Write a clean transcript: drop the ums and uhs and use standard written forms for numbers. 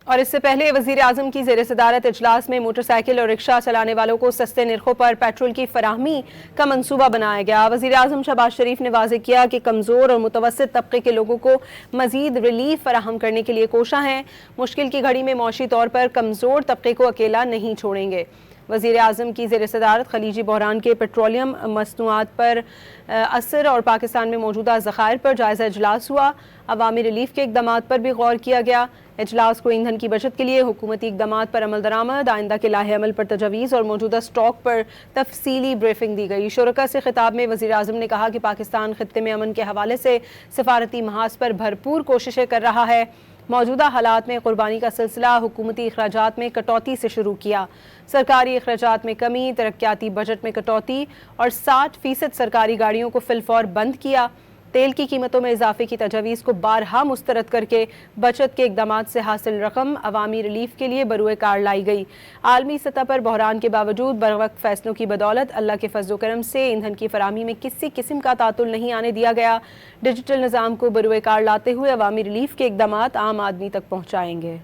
اور اس سے پہلے وزیر اعظم کی زیر صدارت اجلاس میں موٹر سائیکل اور رکشہ چلانے والوں کو سستے نرخوں پر پیٹرول کی فراہمی کا منصوبہ بنایا گیا۔ وزیر اعظم شہباز شریف نے واضح کیا کہ کمزور اور متوسط طبقے کے لوگوں کو مزید ریلیف فراہم کرنے کے لیے کوشاں ہیں، مشکل کی گھڑی میں معاشی طور پر کمزور طبقے کو اکیلا نہیں چھوڑیں گے۔ وزیر اعظم کی زیر صدارت خلیجی بحران کے پیٹرولیم مصنوعات پر اثر اور پاکستان میں موجودہ ذخائر پر جائزہ اجلاس ہوا۔ عوامی ریلیف کے اقدامات پر بھی غور کیا گیا۔ اجلاس کو ایندھن کی بچت کے لیے حکومتی اقدامات پر عمل درآمد، آئندہ کے لائحہ عمل پر تجاویز اور موجودہ سٹاک پر تفصیلی بریفنگ دی گئی۔ شرکاء سے خطاب میں وزیر اعظم نے کہا کہ پاکستان خطے میں امن کے حوالے سے سفارتی محاذ پر بھرپور کوششیں کر رہا ہے۔ موجودہ حالات میں قربانی کا سلسلہ حکومتی اخراجات میں کٹوتی سے شروع کیا۔ سرکاری اخراجات میں کمی، ترقیاتی بجٹ میں کٹوتی اور 60% سرکاری گاڑیوں کو فی الفور بند کیا۔ تیل کی قیمتوں میں اضافے کی تجاویز کو بارہا مسترد کر کے بچت کے اقدامات سے حاصل رقم عوامی ریلیف کے لیے بروئے کار لائی گئی۔ عالمی سطح پر بحران کے باوجود بروقت فیصلوں کی بدولت اللہ کے فضل و کرم سے ایندھن کی فراہمی میں کسی قسم کا تعطل نہیں آنے دیا گیا۔ ڈیجیٹل نظام کو بروئے کار لاتے ہوئے عوامی ریلیف کے اقدامات عام آدمی تک پہنچائیں گے۔